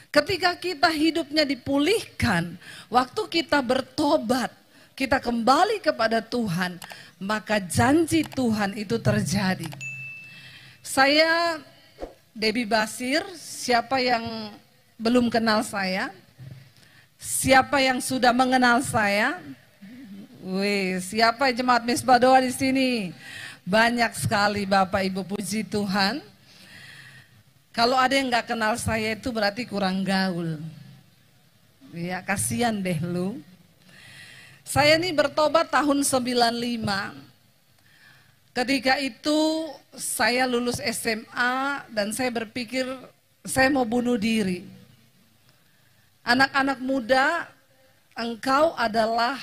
Ketika kita hidupnya dipulihkan, waktu kita bertobat, kita kembali kepada Tuhan, maka janji Tuhan itu terjadi. Saya Debbie Basir, siapa yang belum kenal saya? Siapa yang sudah mengenal saya? Wih, siapa jemaat Misbah Doa di sini? Banyak sekali Bapak Ibu, puji Tuhan. Kalau ada yang nggak kenal saya itu berarti kurang gaul. Ya, kasihan deh lu. Saya ini bertobat tahun 95. Ketika itu saya lulus SMA dan saya berpikir saya mau bunuh diri. Anak-anak muda, engkau adalah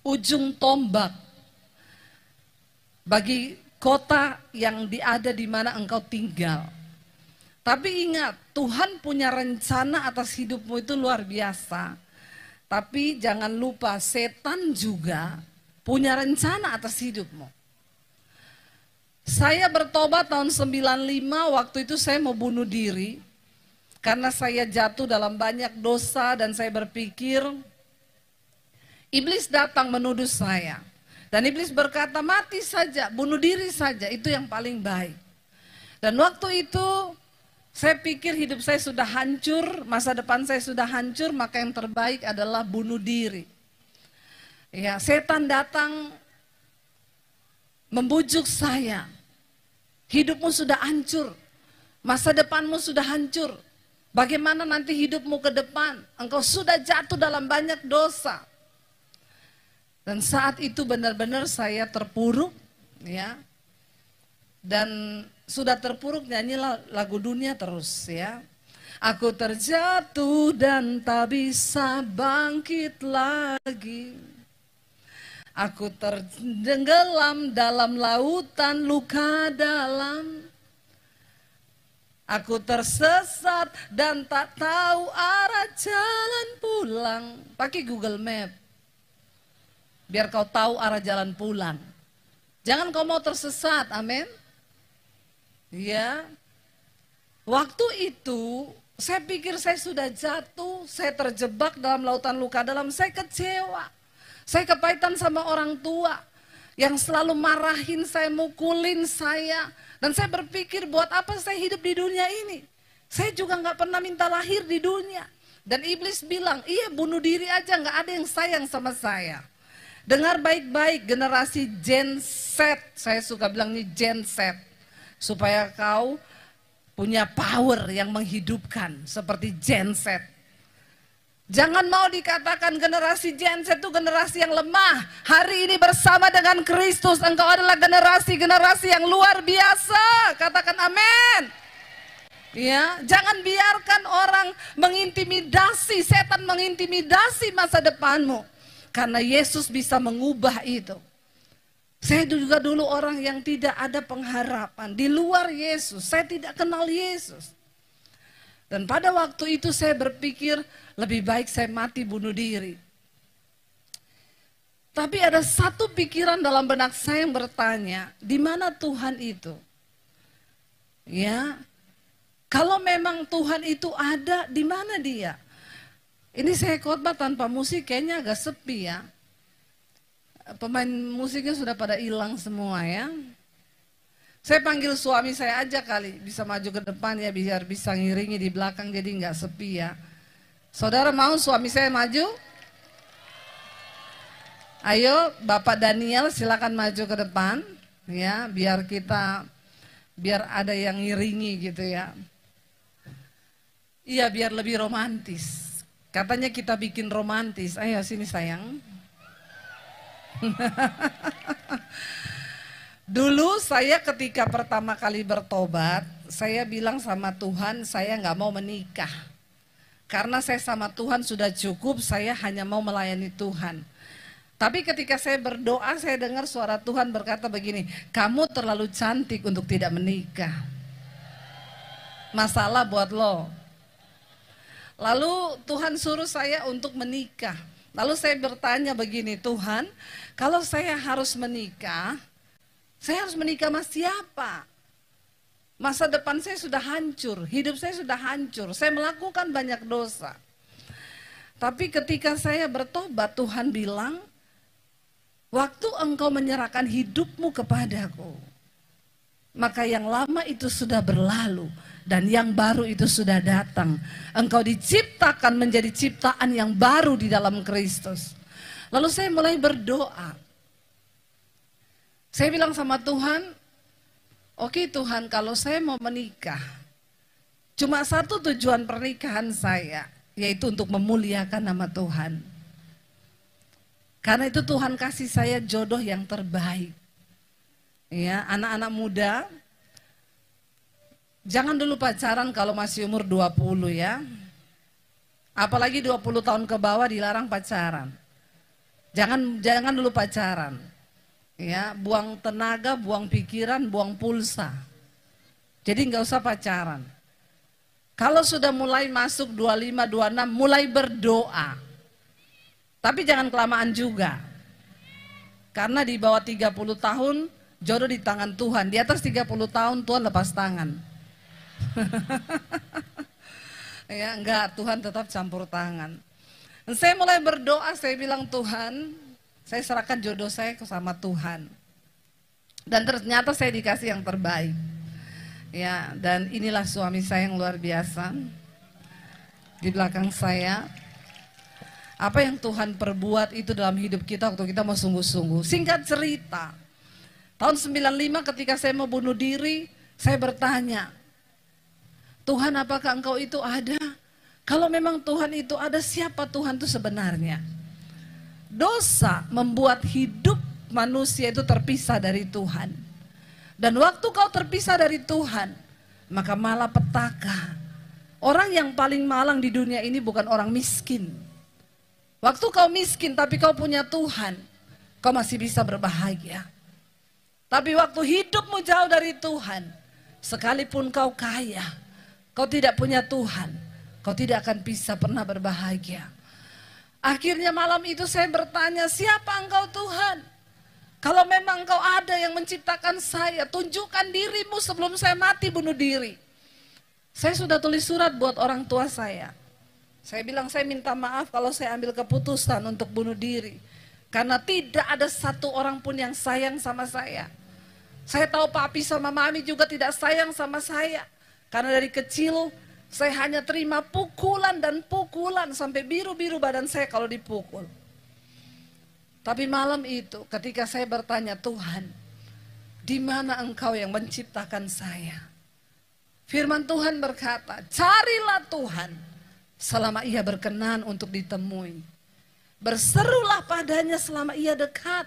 ujung tombak bagi kota yang ada di mana engkau tinggal. Tapi ingat, Tuhan punya rencana atas hidupmu itu luar biasa. Tapi jangan lupa, setan juga punya rencana atas hidupmu. Saya bertobat tahun 95, waktu itu saya mau bunuh diri. Karena saya jatuh dalam banyak dosa dan saya berpikir, iblis datang menuduh saya. Dan iblis berkata, mati saja, bunuh diri saja, itu yang paling baik. Dan waktu itu, saya pikir hidup saya sudah hancur, masa depan saya sudah hancur, maka yang terbaik adalah bunuh diri. Ya, setan datang membujuk saya. Hidupmu sudah hancur, masa depanmu sudah hancur. Bagaimana nanti hidupmu ke depan? Engkau sudah jatuh dalam banyak dosa. Dan saat itu benar-benar saya terpuruk, ya. Dan sudah terpuruk nyanyilah lagu dunia terus ya. Aku terjatuh dan tak bisa bangkit lagi. Aku tenggelam dalam lautan luka dalam. Aku tersesat dan tak tahu arah jalan pulang. Pakai Google Map. Biar kau tahu arah jalan pulang. Jangan kau mau tersesat, amin. Ya, waktu itu saya pikir saya sudah jatuh, saya terjebak dalam lautan luka dalam, saya kecewa. Saya kepahitan sama orang tua yang selalu marahin saya, mukulin saya. Dan saya berpikir buat apa saya hidup di dunia ini? Saya juga nggak pernah minta lahir di dunia. Dan iblis bilang, iya bunuh diri aja, nggak ada yang sayang sama saya. Dengar baik-baik, generasi Gen Z, saya suka bilang nih Gen Z. Supaya kau punya power yang menghidupkan seperti Gen Z. Jangan mau dikatakan generasi Gen Z itu generasi yang lemah. Hari ini bersama dengan Kristus engkau adalah generasi-generasi yang luar biasa. Katakan amin. Ya, jangan biarkan orang mengintimidasi, setan mengintimidasi masa depanmu. Karena Yesus bisa mengubah itu. Saya juga dulu orang yang tidak ada pengharapan. Di luar Yesus, saya tidak kenal Yesus. Dan pada waktu itu saya berpikir, lebih baik saya mati bunuh diri. Tapi ada satu pikiran dalam benak saya yang bertanya, di mana Tuhan itu? Ya, kalau memang Tuhan itu ada, di mana dia? Ini saya khotbah tanpa musik, kayaknya agak sepi ya. Pemain musiknya sudah pada hilang semua ya. Saya panggil suami saya aja kali, bisa maju ke depan ya, biar bisa ngiringi di belakang jadi nggak sepi ya. Saudara mau suami saya maju? Ayo Bapak Daniel silakan maju ke depan ya, biar ada yang ngiringi gitu ya. Iya biar lebih romantis. Katanya kita bikin romantis. Ayo sini sayang. Dulu saya ketika pertama kali bertobat, saya bilang sama Tuhan, saya nggak mau menikah. Karena saya sama Tuhan sudah cukup, saya hanya mau melayani Tuhan. Tapi ketika saya berdoa, saya dengar suara Tuhan berkata begini, kamu terlalu cantik untuk tidak menikah. Masalah buat lo. Lalu Tuhan suruh saya untuk menikah. Lalu saya bertanya begini, Tuhan, kalau saya harus menikah sama siapa? Masa depan saya sudah hancur, hidup saya sudah hancur, saya melakukan banyak dosa. Tapi ketika saya bertobat, Tuhan bilang, waktu engkau menyerahkan hidupmu kepadaku, maka yang lama itu sudah berlalu dan yang baru itu sudah datang. Engkau diciptakan menjadi ciptaan yang baru di dalam Kristus. Lalu saya mulai berdoa. Saya bilang sama Tuhan, oke Tuhan, kalau saya mau menikah, cuma satu tujuan pernikahan saya, yaitu untuk memuliakan nama Tuhan. Karena itu Tuhan kasih saya jodoh yang terbaik. Ya, anak-anak muda, jangan dulu pacaran kalau masih umur 20 ya. Apalagi 20 tahun ke bawah dilarang pacaran. Jangan dulu pacaran. Ya, buang tenaga, buang pikiran, buang pulsa. Jadi nggak usah pacaran. Kalau sudah mulai masuk 25, 26, mulai berdoa. Tapi jangan kelamaan juga. Karena di bawah 30 tahun, jodoh di tangan Tuhan. Di atas 30 tahun, Tuhan lepas tangan. Ya, enggak, Tuhan tetap campur tangan. Dan saya mulai berdoa, saya bilang, Tuhan, saya serahkan jodoh saya sama Tuhan. Dan ternyata saya dikasih yang terbaik. Ya, dan inilah suami saya yang luar biasa. Di belakang saya. Apa yang Tuhan perbuat itu dalam hidup kita waktu kita mau sungguh-sungguh. Singkat cerita, tahun 95 ketika saya mau bunuh diri, saya bertanya, Tuhan apakah engkau itu ada? Kalau memang Tuhan itu ada, siapa Tuhan itu sebenarnya? Dosa membuat hidup manusia itu terpisah dari Tuhan. Dan waktu kau terpisah dari Tuhan, maka malapetaka. Orang yang paling malang di dunia ini bukan orang miskin. Waktu kau miskin tapi kau punya Tuhan, kau masih bisa berbahagia. Tapi waktu hidupmu jauh dari Tuhan, sekalipun kau kaya, kau tidak punya Tuhan, kau tidak akan bisa pernah berbahagia. Akhirnya malam itu saya bertanya, siapa engkau Tuhan? Kalau memang engkau ada yang menciptakan saya, tunjukkan dirimu sebelum saya mati bunuh diri. Saya sudah tulis surat buat orang tua saya. Saya bilang saya minta maaf kalau saya ambil keputusan untuk bunuh diri. Karena tidak ada satu orang pun yang sayang sama saya. Saya tahu papi sama mami juga tidak sayang sama saya. Karena dari kecil saya hanya terima pukulan dan pukulan sampai biru-biru badan saya kalau dipukul. Tapi malam itu ketika saya bertanya, Tuhan, di mana engkau yang menciptakan saya? Firman Tuhan berkata, carilah Tuhan selama ia berkenan untuk ditemui. Berserulah padanya selama ia dekat.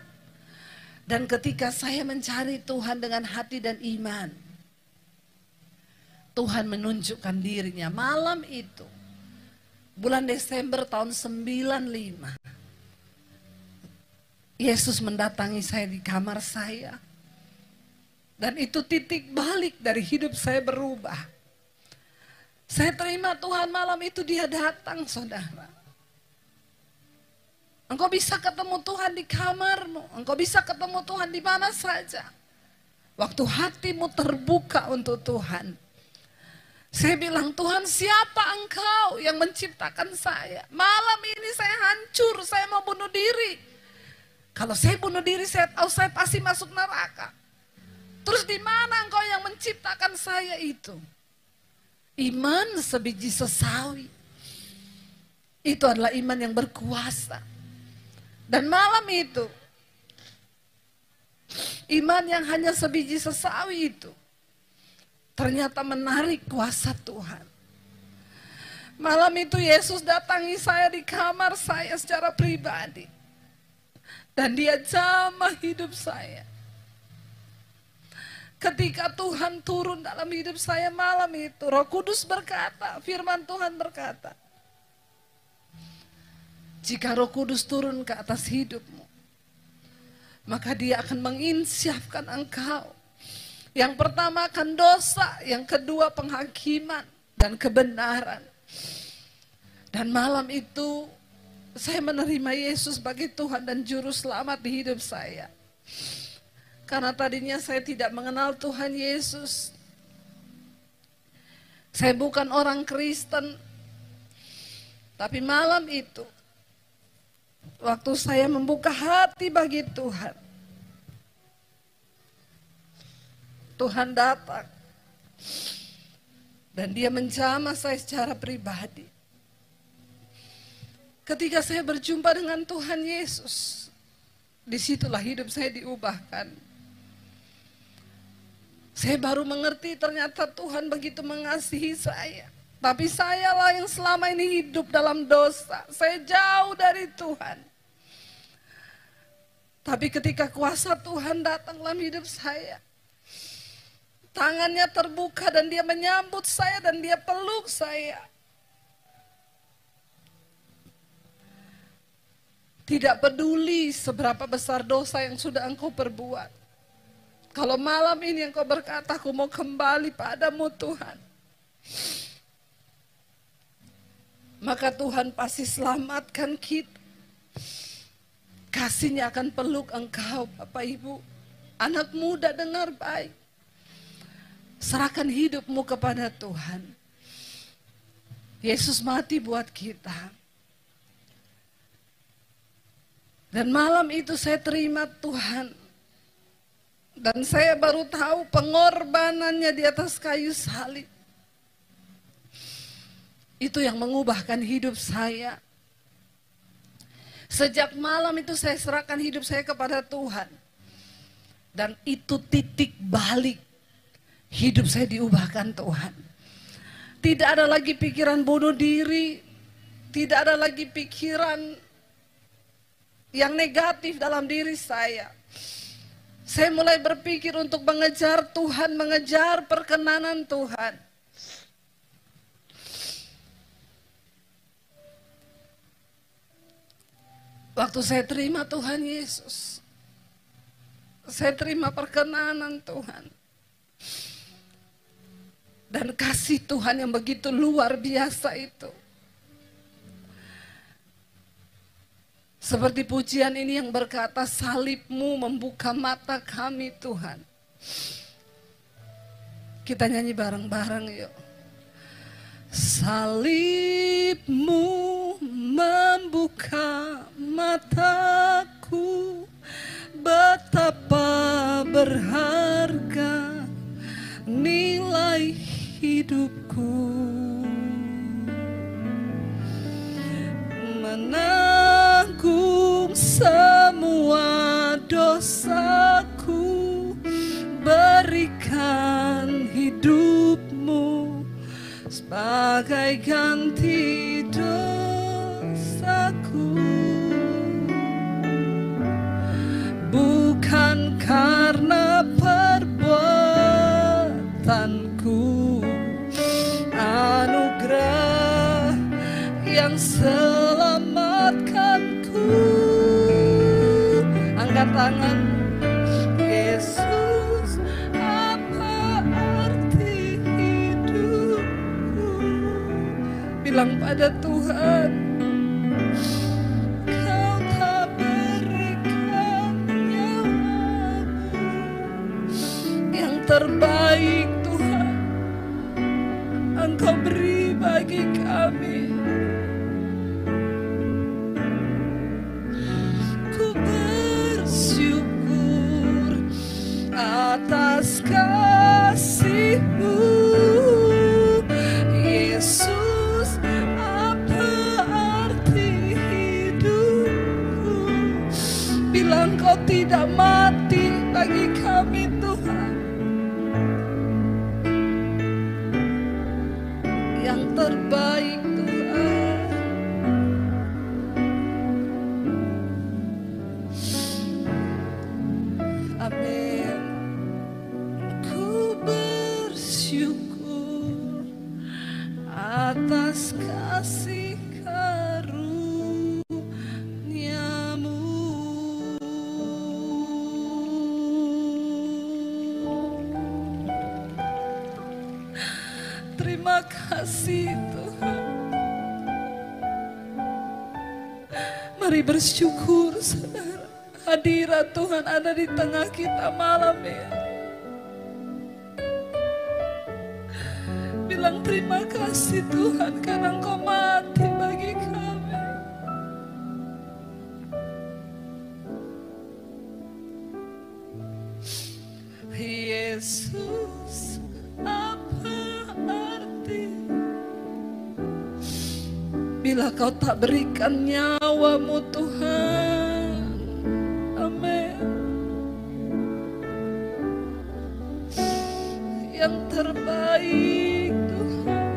Dan ketika saya mencari Tuhan dengan hati dan iman, Tuhan menunjukkan dirinya. Malam itu, bulan Desember tahun 95, Yesus mendatangi saya di kamar saya. Dan itu titik balik dari hidup saya berubah. Saya terima Tuhan malam itu dia datang, saudara. Engkau bisa ketemu Tuhan di kamarmu. Engkau bisa ketemu Tuhan di mana saja. Waktu hatimu terbuka untuk Tuhan. Saya bilang, Tuhan siapa engkau yang menciptakan saya? Malam ini saya hancur, saya mau bunuh diri. Kalau saya bunuh diri, saya tahu saya pasti masuk neraka. Terus di mana engkau yang menciptakan saya itu? Iman sebiji sesawi. Itu adalah iman yang berkuasa. Dan malam itu, iman yang hanya sebiji sesawi itu, ternyata menarik kuasa Tuhan. Malam itu Yesus datangi saya di kamar saya secara pribadi. Dan dia jamah hidup saya. Ketika Tuhan turun dalam hidup saya malam itu, Roh Kudus berkata, firman Tuhan berkata, jika Roh Kudus turun ke atas hidupmu, maka dia akan menginsyafkan engkau. Yang pertama akan dosa, yang kedua penghakiman dan kebenaran. Dan malam itu, saya menerima Yesus sebagai Tuhan dan Juru Selamat di hidup saya. Karena tadinya saya tidak mengenal Tuhan Yesus. Saya bukan orang Kristen, tapi malam itu, waktu saya membuka hati bagi Tuhan, Tuhan datang dan Dia menjamah saya secara pribadi. Ketika saya berjumpa dengan Tuhan Yesus, disitulah hidup saya diubahkan. Saya baru mengerti ternyata Tuhan begitu mengasihi saya. Tapi sayalah yang selama ini hidup dalam dosa. Saya jauh dari Tuhan. Tapi ketika kuasa Tuhan datang dalam hidup saya, tangannya terbuka dan Dia menyambut saya dan Dia peluk saya. Tidak peduli seberapa besar dosa yang sudah engkau perbuat. Kalau malam ini engkau berkata, aku mau kembali padamu Tuhan, maka Tuhan pasti selamatkan kita. Kasih-Nya akan peluk engkau, Bapak Ibu. Anak muda, dengar baik. Serahkan hidupmu kepada Tuhan. Yesus mati buat kita. Dan malam itu saya terima Tuhan. Dan saya baru tahu pengorbanannya di atas kayu salib. Itu yang mengubahkan hidup saya. Sejak malam itu saya serahkan hidup saya kepada Tuhan. Dan itu titik balik. Hidup saya diubahkan Tuhan. Tidak ada lagi pikiran bunuh diri. Tidak ada lagi pikiran yang negatif dalam diri saya. Saya mulai berpikir untuk mengejar Tuhan, mengejar perkenanan Tuhan. Waktu saya terima Tuhan Yesus, saya terima perkenanan Tuhan. Dan kasih Tuhan yang begitu luar biasa itu. Seperti pujian ini yang berkata, salib-Mu membuka mata kami Tuhan. Kita nyanyi bareng-bareng yuk. Salib-Mu membuka mataku, betapa berharga nilai hidupku. Menanggung semua dosaku, berikan hidupmu sebagai ganti dosaku. Bukan karena perbuatanku, anugerah yang selamatkanku. Angkat tangan. Yesus, apa arti hidupku? Bilang pada Tuhan, Kau tak berikan nyawamu yang terbaik Tuhan, Engkau beri bagi kami. Atas kasih-Mu, Yesus, apa arti hidupku? Bilang Kau tidak mati bagi kami Tuhan. Yang terbaik Tuhan. Amin. Atas kasih karunia-Mu. Terima kasih Tuhan. Mari bersyukur saudara. Hadirat Tuhan ada di tengah kita malam ini. bilang terima kasih Tuhan karena Engkau mati bagi kami. Yesus, apa arti bila Kau tak berikan nyawamu Tuhan? Amin. Yang terbaik Tuhan,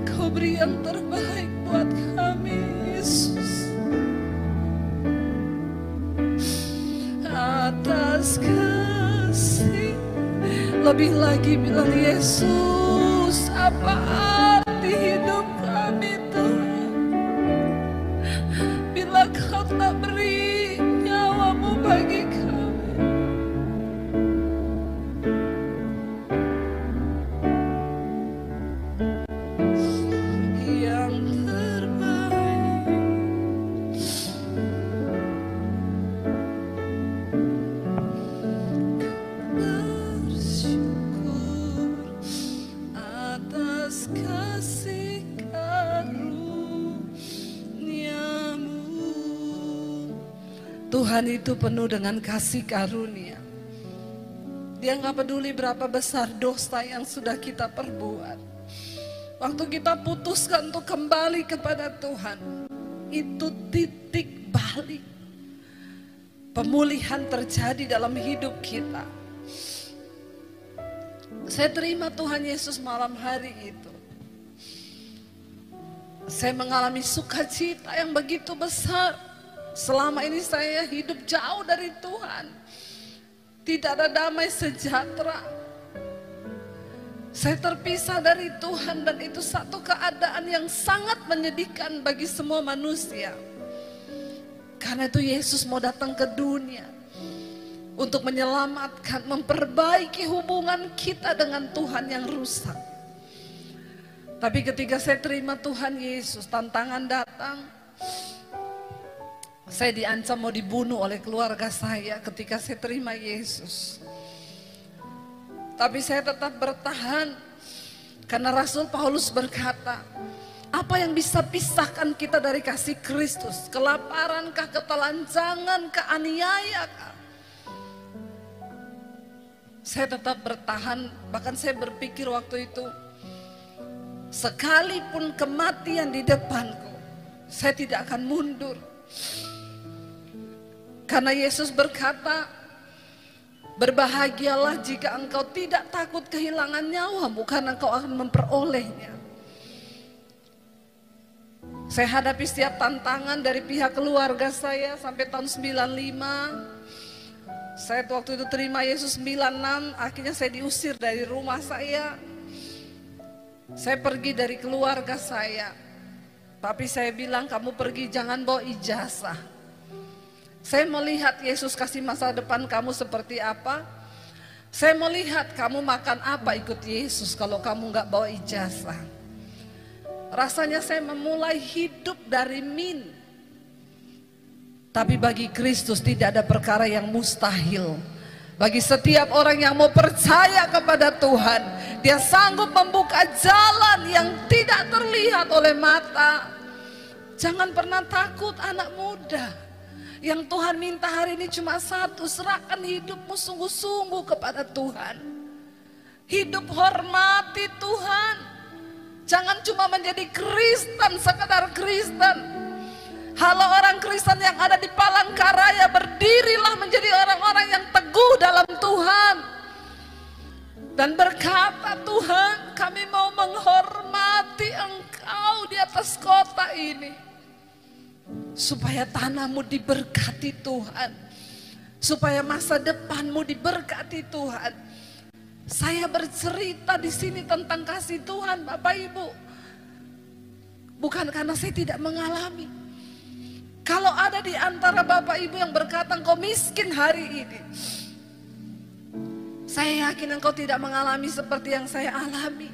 Kau beri yang terbaik buat kami Yesus. Atas kasih, lebih lagi bilang Yesus, apa arti hidup kami Tuhan bila Kau tak beri nyawamu bagi kami. Yang terbaik, bersyukur atas kasih karunia-Mu. Tuhan itu penuh dengan kasih karunia. Dia nggak peduli berapa besar dosa yang sudah kita perbuat. Waktu kita putuskan untuk kembali kepada Tuhan, itu titik balik. Pemulihan terjadi dalam hidup kita. Saya terima Tuhan Yesus malam hari itu. Saya mengalami sukacita yang begitu besar. Selama ini saya hidup jauh dari Tuhan. Tidak ada damai sejahtera. Saya terpisah dari Tuhan dan itu satu keadaan yang sangat menyedihkan bagi semua manusia. Karena itu Yesus mau datang ke dunia untuk menyelamatkan, memperbaiki hubungan kita dengan Tuhan yang rusak. Tapi ketika saya terima Tuhan Yesus, tantangan datang. Saya diancam mau dibunuh oleh keluarga saya ketika saya terima Yesus. Tapi saya tetap bertahan karena Rasul Paulus berkata, apa yang bisa pisahkan kita dari kasih Kristus? Kelaparankah, ketelanjangankah, aniayakah? Saya tetap bertahan, bahkan saya berpikir waktu itu, sekalipun kematian di depanku, saya tidak akan mundur. Karena Yesus berkata, berbahagialah jika engkau tidak takut kehilangan nyawamu, karena engkau akan memperolehnya. Saya hadapi setiap tantangan dari pihak keluarga saya sampai tahun 95. Saya waktu itu terima Yesus 96, akhirnya saya diusir dari rumah saya. Saya pergi dari keluarga saya. Tapi saya bilang, kamu pergi jangan bawa ijazah. Saya melihat Yesus kasih masa depan kamu seperti apa. Saya melihat kamu makan apa ikut Yesus kalau kamu gak bawa ijazah. Rasanya saya memulai hidup dari min. Tapi bagi Kristus tidak ada perkara yang mustahil. Bagi setiap orang yang mau percaya kepada Tuhan, Dia sanggup membuka jalan yang tidak terlihat oleh mata. Jangan pernah takut anak muda. Yang Tuhan minta hari ini cuma satu, serahkan hidupmu sungguh-sungguh kepada Tuhan. Hidup hormati Tuhan. Jangan cuma menjadi Kristen, sekedar Kristen. Halo orang Kristen yang ada di Palangkaraya, berdirilah menjadi orang-orang yang teguh dalam Tuhan. Dan berkata, Tuhan, kami mau menghormati Engkau di atas kota ini. Supaya tanahmu diberkati Tuhan. Supaya masa depanmu diberkati Tuhan. Saya bercerita di sini tentang kasih Tuhan, Bapak Ibu. Bukan karena saya tidak mengalami. Kalau ada di antara Bapak Ibu yang berkata engkau miskin hari ini, saya yakin engkau tidak mengalami seperti yang saya alami.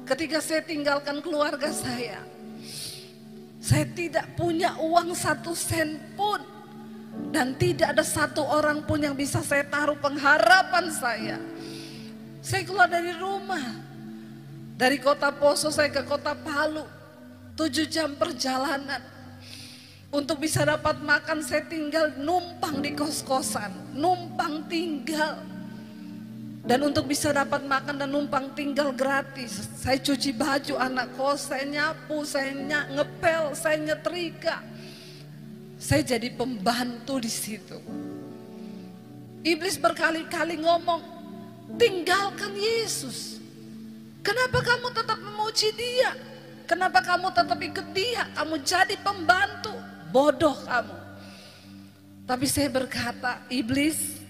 Ketika saya tinggalkan keluarga saya tidak punya uang 1 sen pun Dan tidak ada satu orang pun yang bisa saya taruh pengharapan saya. Saya keluar dari rumah. Dari kota Poso saya ke kota Palu. 7 jam perjalanan. Untuk bisa dapat makan saya tinggal numpang di kos-kosan. Numpang tinggal. Dan untuk bisa dapat makan dan numpang tinggal gratis. Saya cuci baju anak kos, saya nyapu, saya ngepel, saya nyetrika. Saya jadi pembantu di situ. Iblis berkali-kali ngomong, tinggalkan Yesus. Kenapa kamu tetap memuji Dia? Kenapa kamu tetap ikut Dia? Kamu jadi pembantu. Bodoh kamu. Tapi saya berkata, iblis,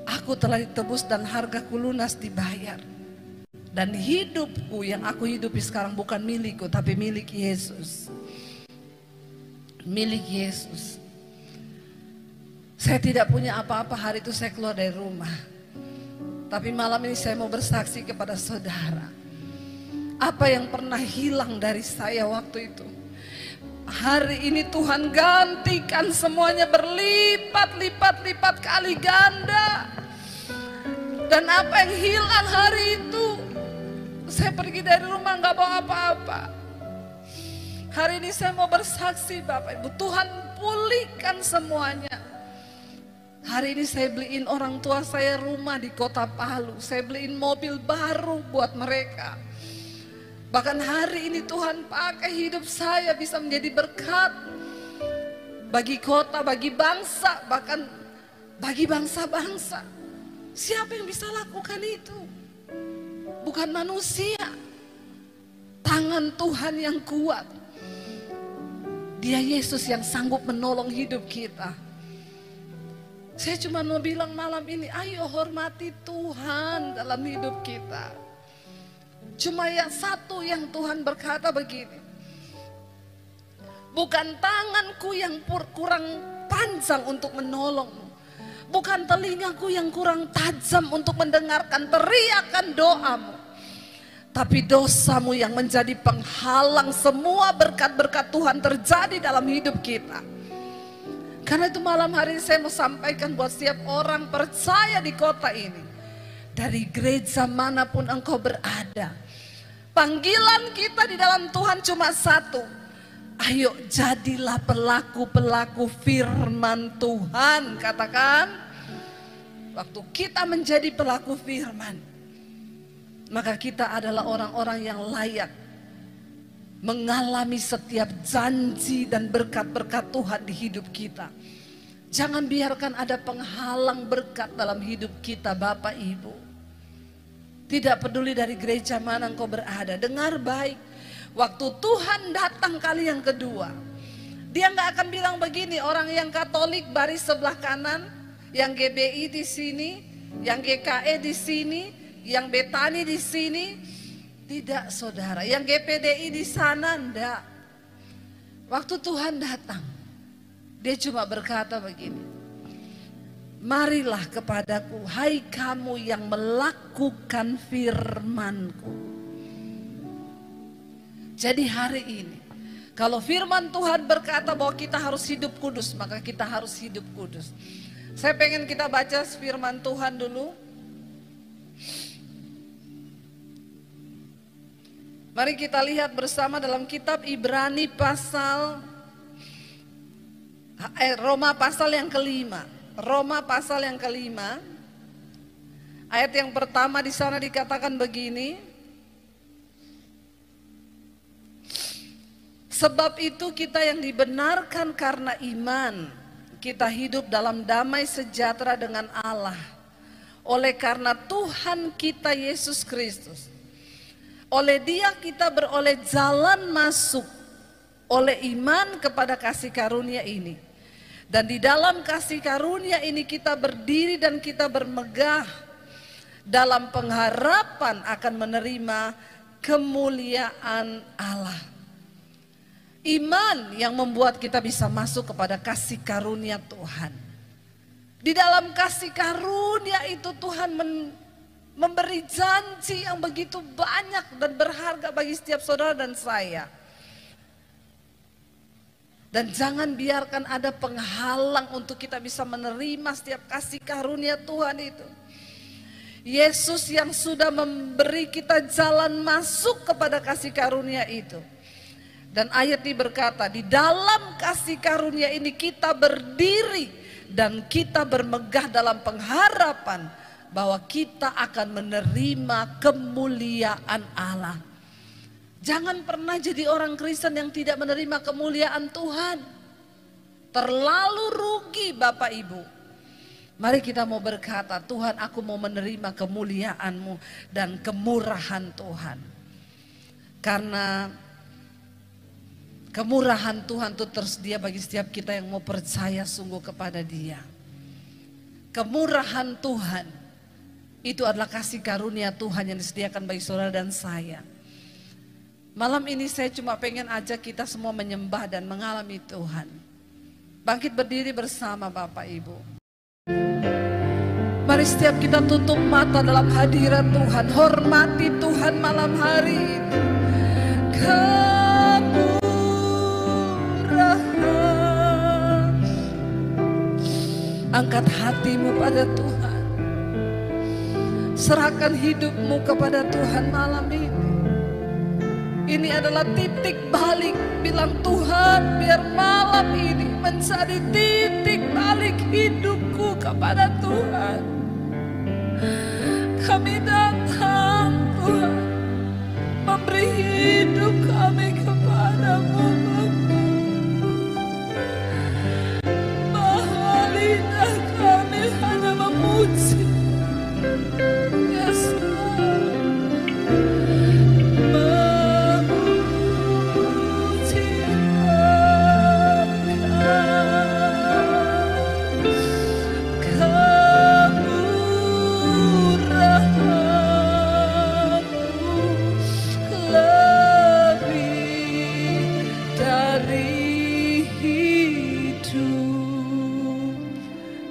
aku telah ditebus dan hargaku lunas dibayar. Dan hidupku yang aku hidupi sekarang bukan milikku, tapi milik Yesus. Milik Yesus. Saya tidak punya apa-apa hari itu saya keluar dari rumah. Tapi malam ini saya mau bersaksi kepada saudara. Apa yang pernah hilang dari saya waktu itu, hari ini Tuhan gantikan semuanya berlipat-lipat kali ganda. Dan apa yang hilang hari itu, saya pergi dari rumah gak bawa apa-apa. Hari ini saya mau bersaksi Bapak Ibu, Tuhan pulihkan semuanya. Hari ini saya beliin orang tua saya rumah di kota Palu. Saya beliin mobil baru buat mereka. Bahkan hari ini Tuhan pakai hidup saya bisa menjadi berkat. Bagi kota, bagi bangsa, bahkan bagi bangsa-bangsa. Siapa yang bisa lakukan itu? Bukan manusia. Tangan Tuhan yang kuat. Dia Yesus yang sanggup menolong hidup kita. Saya cuma mau bilang malam ini, ayo hormati Tuhan dalam hidup kita. Cuma yang satu yang Tuhan berkata begini, bukan tanganku yang kurang panjang untuk menolongmu, bukan telingaku yang kurang tajam untuk mendengarkan teriakan doamu, tapi dosamu yang menjadi penghalang semua berkat-berkat Tuhan terjadi dalam hidup kita. Karena itu malam hari ini saya mau sampaikan buat setiap orang percaya di kota ini. Dari gereja manapun engkau berada. Panggilan kita di dalam Tuhan cuma satu. Ayo jadilah pelaku-pelaku firman Tuhan. Katakan. Waktu kita menjadi pelaku firman, maka kita adalah orang-orang yang layak mengalami setiap janji dan berkat-berkat Tuhan di hidup kita. Jangan biarkan ada penghalang berkat dalam hidup kita Bapak Ibu. Tidak peduli dari gereja mana engkau berada, dengar baik. Waktu Tuhan datang kali yang kedua, Dia nggak akan bilang begini, orang yang Katolik baris sebelah kanan, yang GBI di sini, yang GKE di sini, yang Betani di sini. Tidak saudara, yang GPDI di sana enggak. Waktu Tuhan datang, Dia cuma berkata begini, marilah kepadaku, hai kamu yang melakukan firman-Ku. Jadi hari ini, kalau firman Tuhan berkata bahwa kita harus hidup kudus, maka kita harus hidup kudus. Saya pengen kita baca firman Tuhan dulu. Mari kita lihat bersama dalam kitab Ibrani Roma pasal yang kelima. Roma pasal yang kelima. Ayat yang pertama di sana dikatakan begini. Sebab itu kita yang dibenarkan karena iman, kita hidup dalam damai sejahtera dengan Allah. Oleh karena Tuhan kita Yesus Kristus. Oleh Dia kita beroleh jalan masuk oleh iman kepada kasih karunia ini. Dan di dalam kasih karunia ini kita berdiri dan kita bermegah dalam pengharapan akan menerima kemuliaan Allah. Iman yang membuat kita bisa masuk kepada kasih karunia Tuhan. Di dalam kasih karunia itu Tuhan memberi janji yang begitu banyak dan berharga bagi setiap saudara dan saya. Dan jangan biarkan ada penghalang untuk kita bisa menerima setiap kasih karunia Tuhan itu. Yesus yang sudah memberi kita jalan masuk kepada kasih karunia itu. Dan ayat ini berkata, di dalam kasih karunia ini kita berdiri dan kita bermegah dalam pengharapan bahwa kita akan menerima kemuliaan Allah. Jangan pernah jadi orang Kristen yang tidak menerima kemuliaan Tuhan. Terlalu rugi Bapak Ibu. Mari kita mau berkata, Tuhan aku mau menerima kemuliaan-Mu dan kemurahan Tuhan. Karena kemurahan Tuhan itu tersedia bagi setiap kita yang mau percaya sungguh kepada Dia. Kemurahan Tuhan itu adalah kasih karunia Tuhan yang disediakan bagi saudara dan saya. Malam ini saya cuma pengen ajak kita semua menyembah dan mengalami Tuhan. Bangkit berdiri bersama Bapak Ibu. Mari setiap kita tutup mata dalam hadirat Tuhan. Hormati Tuhan malam hari ini. Kemurahan. Angkat hatimu pada Tuhan. Serahkan hidupmu kepada Tuhan malam ini. Ini adalah titik balik. Bilang Tuhan, biar malam ini menjadi titik balik hidupku kepada Tuhan. Kami datang Tuhan, memberi hidup kami kepadamu Bapa. Mahalidah kami hanya memuji. Yes Lord.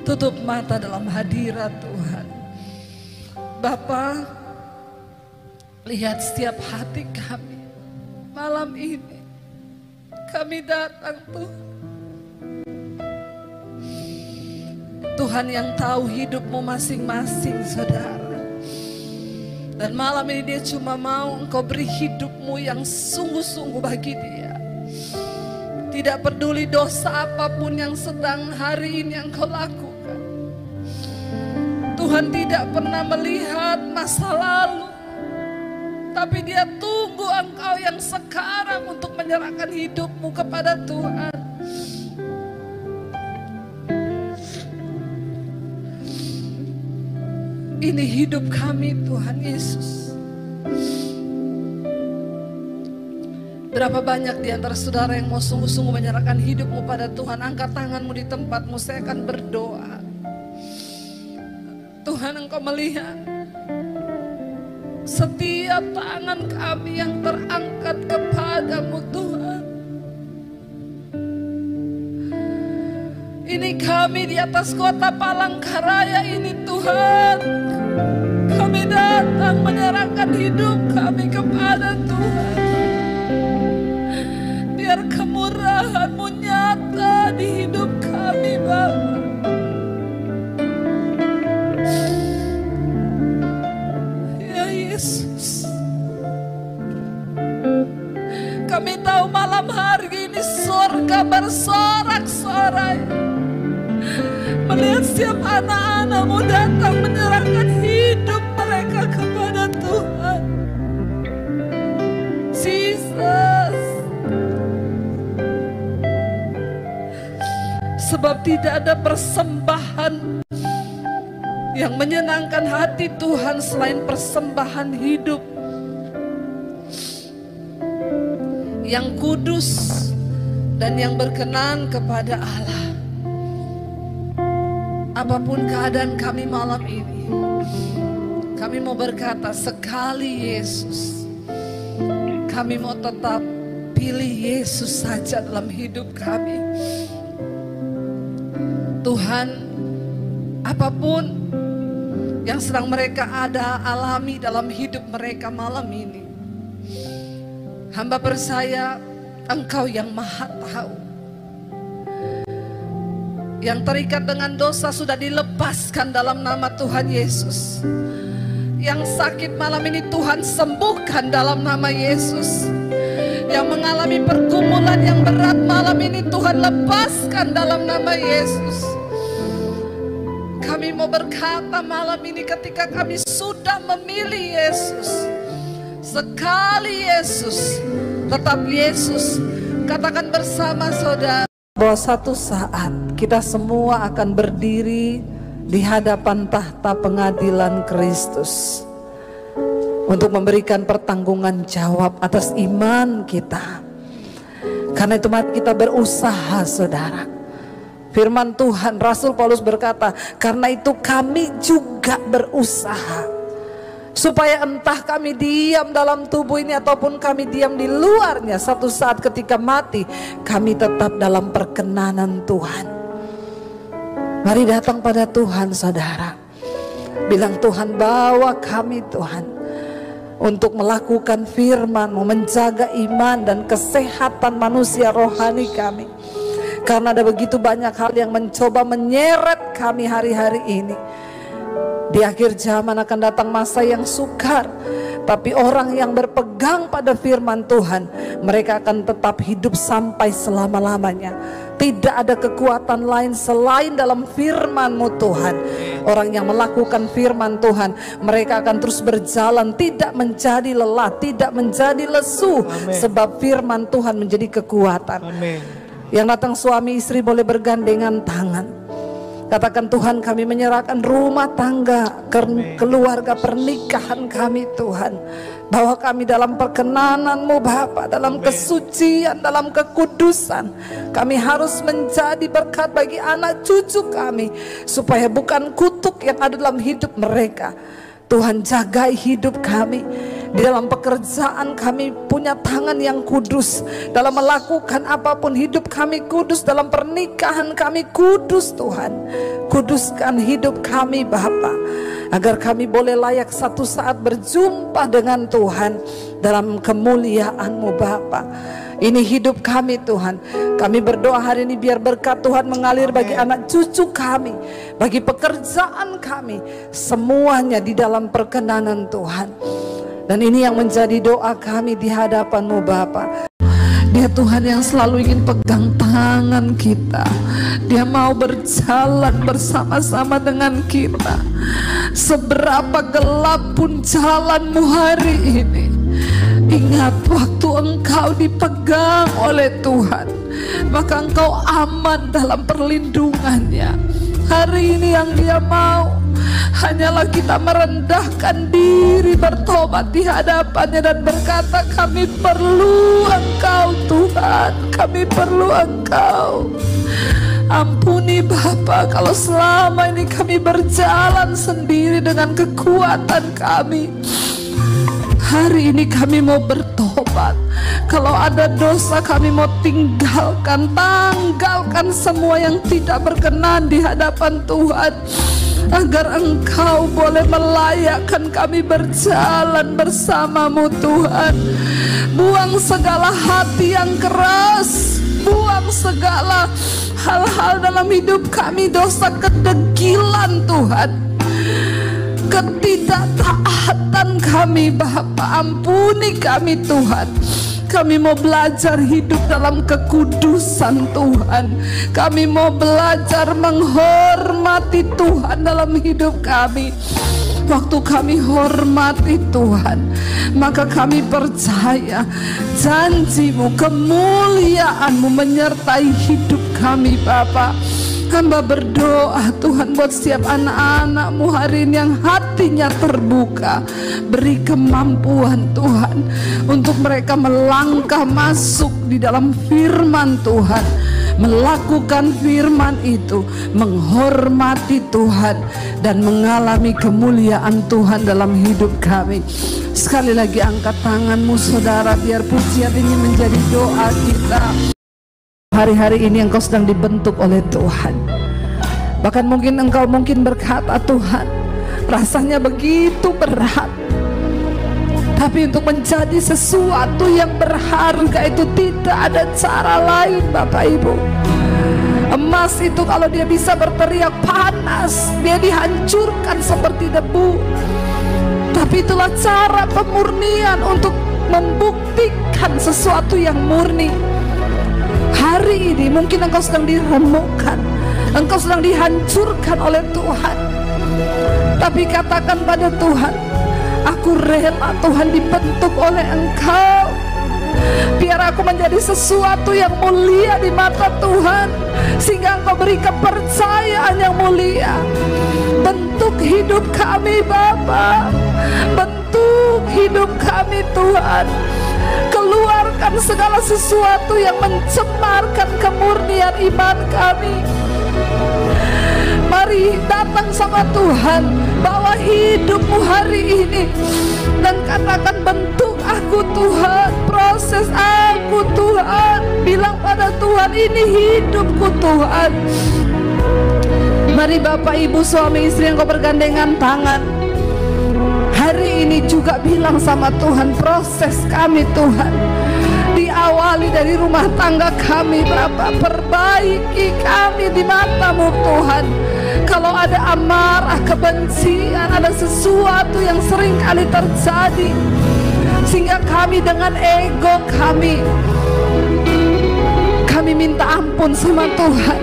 Tutup mata dalam hadirat Tuhan. Bapa, lihat setiap hati kami. Malam ini kami datang Tuhan. Tuhan yang tahu hidupmu masing-masing saudara. Dan malam ini dia cuma mau engkau beri hidupmu yang sungguh-sungguh bagi dia. Tidak peduli dosa apapun yang sedang hari ini yang kau lakukan. Tuhan tidak pernah melihat masa lalu. Tapi dia tunggu engkau yang sekarang untuk menyerahkan hidupmu kepada Tuhan. Ini hidup kami Tuhan Yesus. Berapa banyak di antara saudara yang mau sungguh-sungguh menyerahkan hidupmu pada Tuhan. Angkat tanganmu di tempatmu, saya akan berdoa. Tuhan engkau melihat setiap tangan kami yang terangkat kepadamu Tuhan. Ini kami di atas kota Palangkaraya ini Tuhan. Kami datang menyerahkan hidup kami kepada Tuhan. Biar kemurahan-Mu nyata di hidup kami Bapa. Ya Yesus, kami tahu malam hari ini surga bersorak-sorai melihat setiap anak-anak-Mu datang menyerahkan hidup mereka kepada Tuhan. Jesus, sebab tidak ada persembahan yang menyenangkan hati Tuhan selain persembahan hidup yang kudus dan yang berkenan kepada Allah. Apapun keadaan kami malam ini, kami mau berkata sekali Yesus, kami mau tetap pilih Yesus saja dalam hidup kami. Tuhan, apapun yang sedang mereka alami dalam hidup mereka malam ini, hamba percaya Engkau yang maha tahu. Yang terikat dengan dosa sudah dilepaskan dalam nama Tuhan Yesus. Yang sakit malam ini Tuhan sembuhkan dalam nama Yesus. Yang mengalami pergumulan yang berat malam ini Tuhan lepaskan dalam nama Yesus. Kami mau berkata malam ini ketika kami sudah memilih Yesus, sekali Yesus, tetap Yesus. Katakan bersama saudara bahwa satu saat kita semua akan berdiri di hadapan tahta pengadilan Kristus untuk memberikan pertanggungan jawab atas iman kita. Karena itu mari kita berusaha, saudara. Firman Tuhan, Rasul Paulus berkata, karena itu kami juga berusaha supaya entah kami diam dalam tubuh ini ataupun kami diam di luarnya, satu saat ketika mati kami tetap dalam perkenanan Tuhan. Mari datang pada Tuhan, saudara. Bilang, Tuhan bawa kami Tuhan untuk melakukan firman, menjaga iman dan kesehatan manusia rohani kami. Karena ada begitu banyak hal yang mencoba menyeret kami hari-hari ini. Di akhir zaman akan datang masa yang sukar, tapi orang yang berpegang pada firman Tuhan, mereka akan tetap hidup sampai selama-lamanya. Tidak ada kekuatan lain selain dalam firman-Mu Tuhan. Orang yang melakukan firman Tuhan, mereka akan terus berjalan, tidak menjadi lelah, tidak menjadi lesu. Amen. Sebab firman Tuhan menjadi kekuatan. Amen. Yang datang suami istri boleh bergandengan tangan. Katakan, Tuhan kami menyerahkan rumah tangga, keluarga, pernikahan kami Tuhan. Bawa kami dalam perkenanan-Mu Bapa, dalam kesucian, dalam kekudusan. Kami harus menjadi berkat bagi anak cucu kami, supaya bukan kutuk yang ada dalam hidup mereka. Tuhan jagai hidup kami. Di dalam pekerjaan kami punya tangan yang kudus. Dalam melakukan apapun hidup kami kudus. Dalam pernikahan kami kudus Tuhan. Kuduskan hidup kami Bapa, agar kami boleh layak satu saat berjumpa dengan Tuhan dalam kemuliaan-Mu Bapa. Ini hidup kami Tuhan. Kami berdoa hari ini biar berkat Tuhan mengalir bagi anak cucu kami, bagi pekerjaan kami, semuanya di dalam perkenanan Tuhan. Dan ini yang menjadi doa kami di hadapan-Mu Bapa. Dia Tuhan yang selalu ingin pegang tangan kita. Dia mau berjalan bersama-sama dengan kita. Seberapa gelap pun jalan-Mu hari ini, ingat waktu engkau dipegang oleh Tuhan, maka engkau aman dalam perlindungannya. Hari ini yang Dia mau hanyalah kita merendahkan diri, bertobat di hadapannya dan berkata, kami perlu Engkau Tuhan, kami perlu Engkau. Ampuni Bapa kalau selama ini kami berjalan sendiri dengan kekuatan kami. Hari ini kami mau bertobat. Kalau ada dosa kami mau tinggalkan, tanggalkan semua yang tidak berkenan di hadapan Tuhan, agar Engkau boleh melayakkan kami berjalan bersama-Mu Tuhan. Buang segala hati yang keras, buang segala hal-hal dalam hidup kami, dosa kedegilan Tuhan, ketidaktaatan kami Bapa. Ampuni kami Tuhan. Kami mau belajar hidup dalam kekudusan Tuhan. Kami mau belajar menghormati Tuhan dalam hidup kami. Waktu kami hormati Tuhan, maka kami percaya janji-Mu, kemuliaan-Mu menyertai hidup kami Bapa. Hamba berdoa Tuhan buat setiap anak-anak-Mu hari ini yang hatinya terbuka. Beri kemampuan Tuhan untuk mereka melangkah masuk di dalam firman Tuhan, melakukan firman itu, menghormati Tuhan dan mengalami kemuliaan Tuhan dalam hidup kami. Sekali lagi angkat tangan-Mu saudara, biar pujian ini menjadi doa kita. Hari-hari ini engkau sedang dibentuk oleh Tuhan. Bahkan mungkin engkau berkata, Tuhan rasanya begitu berat. Tapi untuk menjadi sesuatu yang berharga itu tidak ada cara lain Bapak Ibu. Emas itu kalau dia bisa berteriak panas, dia dihancurkan seperti debu. Tapi itulah cara pemurnian untuk membuktikan sesuatu yang murni. Hari ini mungkin engkau sedang diremukkan, engkau sedang dihancurkan oleh Tuhan. Tapi katakan pada Tuhan, aku rela Tuhan dibentuk oleh Engkau. Biar aku menjadi sesuatu yang mulia di mata Tuhan, sehingga Engkau beri kepercayaan yang mulia. Bentuk hidup kami Bapa, bentuk hidup kami Tuhan. Keluarkan segala sesuatu yang mencemarkan kemurnian iman kami. Mari datang sama Tuhan, bawa hidupmu hari ini dan katakan, bentuk aku Tuhan, proses aku Tuhan. Bilang pada Tuhan, ini hidupku Tuhan. Mari Bapak Ibu suami istri yang kau bergandengan tangan, hari ini juga bilang sama Tuhan, proses kami Tuhan diawali dari rumah tangga kami Bapak. Perbaiki kami di mata-Mu Tuhan. Kalau ada amarah, kebencian, ada sesuatu yang sering kali terjadi, sehingga kami dengan ego kami minta ampun sama Tuhan.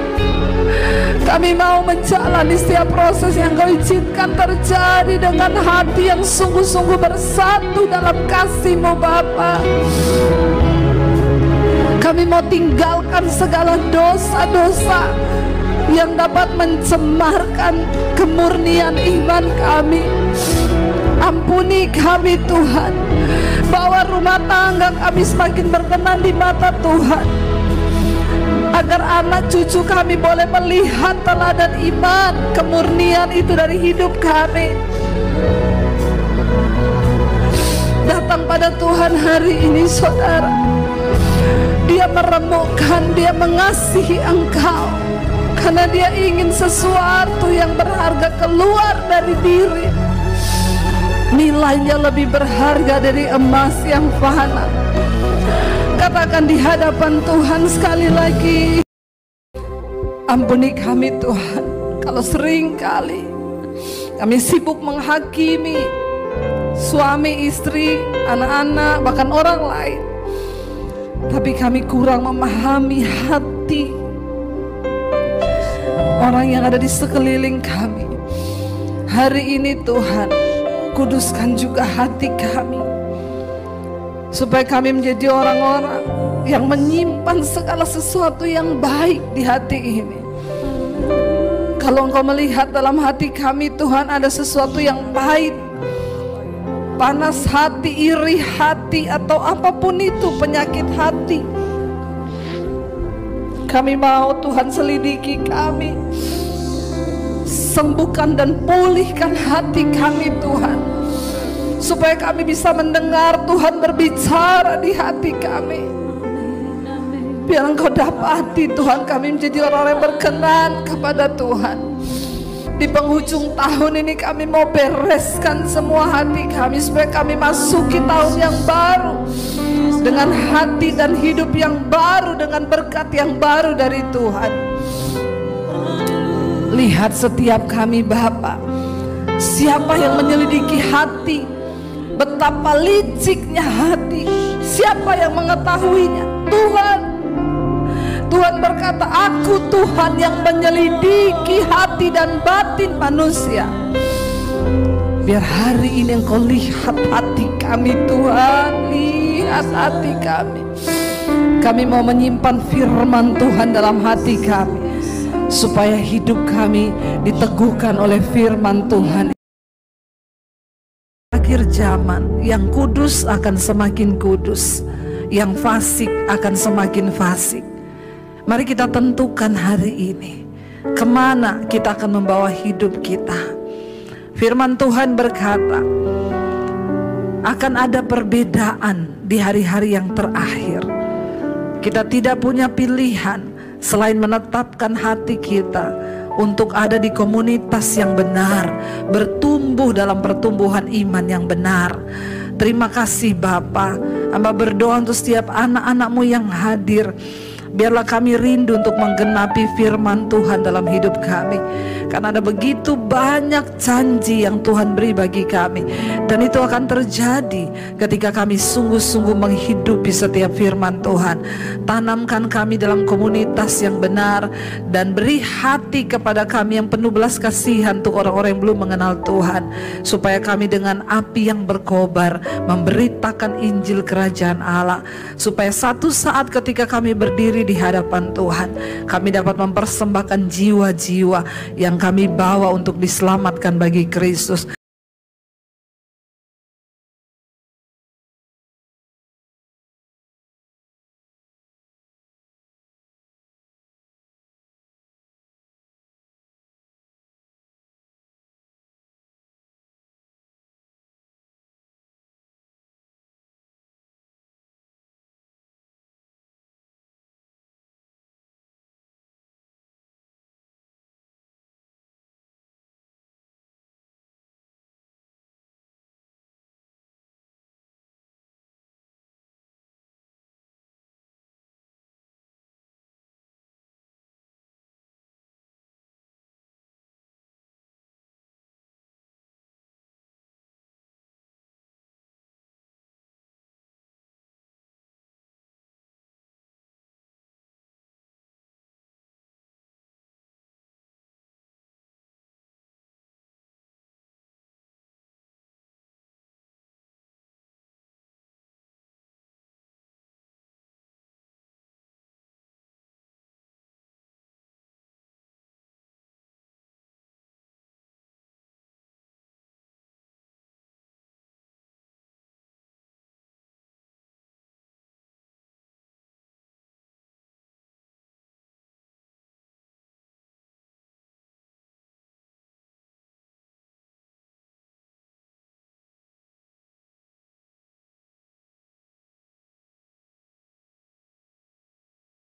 Kami mau menjalani setiap proses yang Kau izinkan terjadi dengan hati yang sungguh-sungguh bersatu dalam kasih-Mu Bapa. Kami mau tinggalkan segala dosa-dosa yang dapat mencemarkan kemurnian iman kami. Ampuni kami Tuhan, bawa rumah tangga kami semakin berkenan di mata Tuhan, agar anak cucu kami boleh melihat teladan iman, kemurnian itu dari hidup kami. Datang pada Tuhan hari ini saudara, dia meremukkan, dia mengasihi engkau, karena dia ingin sesuatu yang berharga keluar dari diri. Nilainya lebih berharga dari emas yang fana. Katakan di hadapan Tuhan sekali lagi, ampuni kami Tuhan, kalau sering kali kami sibuk menghakimi suami, istri, anak-anak, bahkan orang lain, tapi kami kurang memahami hati orang yang ada di sekeliling kami. Hari ini Tuhan, kuduskan juga hati kami, supaya kami menjadi orang-orang yang menyimpan segala sesuatu yang baik di hati ini. Kalau Engkau melihat dalam hati kami Tuhan ada sesuatu yang pahit, panas hati, iri hati, atau apapun itu penyakit hati, kami mau Tuhan selidiki kami, sembuhkan dan pulihkan hati kami Tuhan, supaya kami bisa mendengar Tuhan berbicara di hati kami. Biar Engkau dapati Tuhan kami menjadi orang yang berkenan kepada Tuhan. Di penghujung tahun ini kami mau bereskan semua hati kami, supaya kami masuki tahun yang baru dengan hati dan hidup yang baru, dengan berkat yang baru dari Tuhan. Lihat setiap kami Bapa, siapa yang menyelidiki hati, betapa liciknya hati, siapa yang mengetahuinya? Tuhan. Tuhan berkata, aku Tuhan yang menyelidiki hati dan batin manusia. Biar hari ini Engkau lihat hati kami Tuhan, lihat hati kami. Kami mau menyimpan firman Tuhan dalam hati kami, supaya hidup kami diteguhkan oleh firman Tuhan. Akhir zaman, yang kudus akan semakin kudus, yang fasik akan semakin fasik. Mari kita tentukan hari ini kemana kita akan membawa hidup kita. Firman Tuhan berkata, akan ada perbedaan di hari-hari yang terakhir. Kita tidak punya pilihan selain menetapkan hati kita untuk ada di komunitas yang benar, bertumbuh dalam pertumbuhan iman yang benar. Terima kasih Bapa. Hamba berdoa untuk setiap anak-anak-Mu yang hadir. Biarlah kami rindu untuk menggenapi firman Tuhan dalam hidup kami, karena ada begitu banyak janji yang Tuhan beri bagi kami, dan itu akan terjadi ketika kami sungguh-sungguh menghidupi setiap firman Tuhan. Tanamkan kami dalam komunitas yang benar, dan beri hati kepada kami yang penuh belas kasihan untuk orang-orang yang belum mengenal Tuhan, supaya kami dengan api yang berkobar memberitakan Injil Kerajaan Allah, supaya satu saat ketika kami berdiri di hadapan Tuhan, kami dapat mempersembahkan jiwa-jiwa yang kami bawa untuk diselamatkan bagi Kristus.